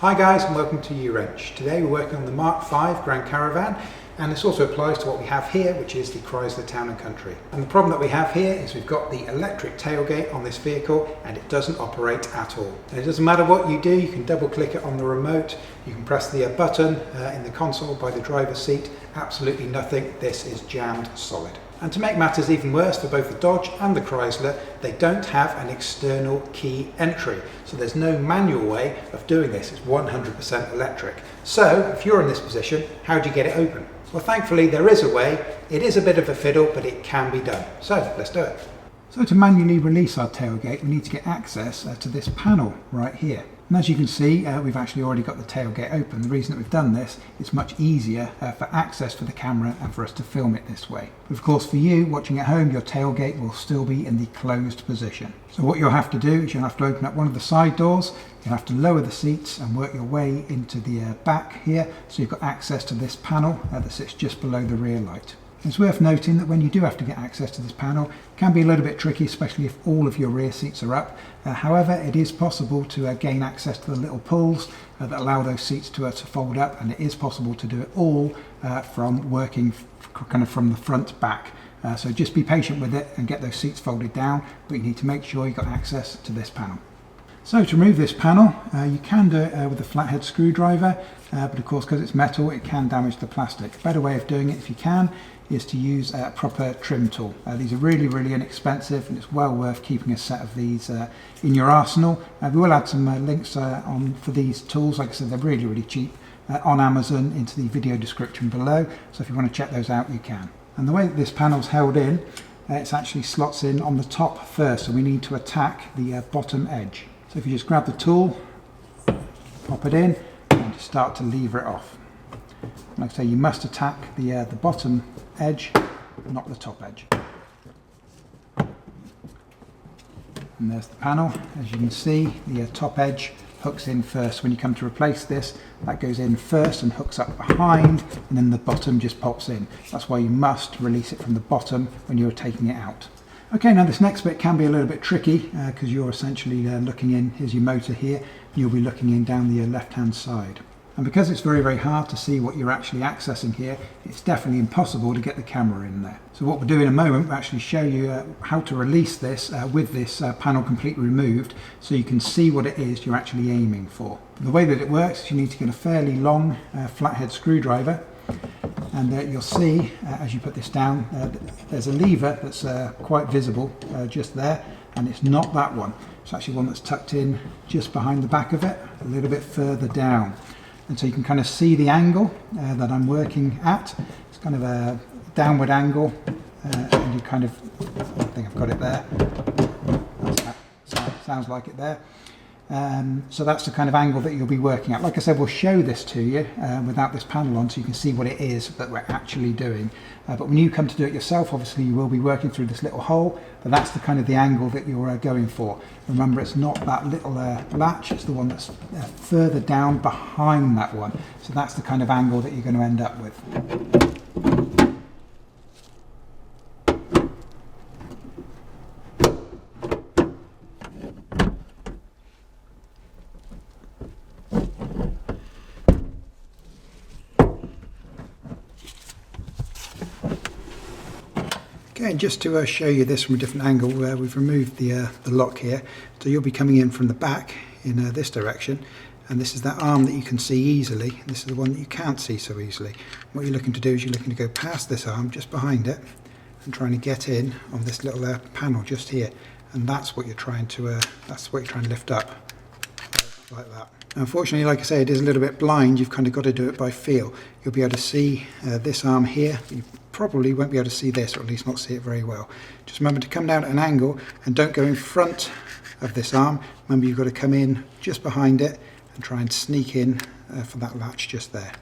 Hi guys and welcome to U-Wrench. Today we're working on the Mark V Grand Caravan, and this also applies to what we have here, which is the Chrysler Town & Country. And the problem that we have here is we've got the electric tailgate on this vehicle and it doesn't operate at all. And it doesn't matter what you do, you can double click it on the remote, you can press the button in the console by the driver's seat, absolutely nothing, this is jammed solid. And to make matters even worse for both the Dodge and the Chrysler, they don't have an external key entry. So there's no manual way of doing this, it's 100% electric. So if you're in this position, how do you get it open? Well, thankfully there is a way. It is a bit of a fiddle, but it can be done. So let's do it. So to manually release our tailgate, we need to get access to this panel right here. And as you can see, we've actually already got the tailgate open. The reason that we've done this, it's much easier for access for the camera and for us to film it this way. But of course, for you watching at home, your tailgate will still be in the closed position. So what you'll have to do is you'll have to open up one of the side doors, you'll have to lower the seats and work your way into the back here, so you've got access to this panel that sits just below the rear light. It's worth noting that when you do have to get access to this panel, it can be a little bit tricky, especially if all of your rear seats are up. However, it is possible to gain access to the little pulls that allow those seats to fold up, and it is possible to do it all from working kind of from the front back. So just be patient with it and get those seats folded down, but you need to make sure you've got access to this panel. So to remove this panel, you can do it with a flathead screwdriver, but of course because it's metal it can damage the plastic. A better way of doing it, if you can, is to use a proper trim tool. These are really inexpensive and it's well worth keeping a set of these in your arsenal. We will add some links on for these tools. Like I said, they're really cheap on Amazon into the video description below, so if you want to check those out you can. And the way that this panel's held in, it actually slots in on the top first, so we need to attack the bottom edge. So if you just grab the tool, pop it in and just start to lever it off. Like I say, you must attack the bottom edge, not the top edge. And there's the panel. As you can see, the top edge hooks in first. When you come to replace this, that goes in first and hooks up behind, and then the bottom just pops in. That's why you must release it from the bottom when you're taking it out. Okay, now this next bit can be a little bit tricky because you're essentially looking in, here's your motor here, and you'll be looking in down the left-hand side. And because it's very hard to see what you're actually accessing here, it's definitely impossible to get the camera in there. So what we'll do in a moment, we'll actually show you how to release this with this panel completely removed, so you can see what it is you're actually aiming for. The way that it works is you need to get a fairly long flathead screwdriver, and you'll see as you put this down, there's a lever that's quite visible just there, and it's not that one. It's actually one that's tucked in just behind the back of it, a little bit further down. And so you can kind of see the angle that I'm working at. It's kind of a downward angle, and you kind of, I think I've got it there. Sounds like it there. So that's the kind of angle that you'll be working at. Like I said, we'll show this to you without this panel on, so you can see what it is that we're actually doing. But when you come to do it yourself, obviously you will be working through this little hole, but that's the kind of the angle that you're going for. Remember, it's not that little latch, it's the one that's further down behind that one. So that's the kind of angle that you're going to end up with. Okay, just to show you this from a different angle, we've removed the lock here, so you'll be coming in from the back in this direction, and this is that arm that you can see easily, and this is the one that you can't see so easily. What you're looking to do is you're looking to go past this arm, just behind it, and trying to get in on this little panel just here, and that's what you're trying to lift up, like that. Unfortunately, like I say, it is a little bit blind. You've kind of got to do it by feel. You'll be able to see this arm here. You probably won't be able to see this, or at least not see it very well. Just remember to come down at an angle and don't go in front of this arm. Remember, you've got to come in just behind it and try and sneak in for that latch just there.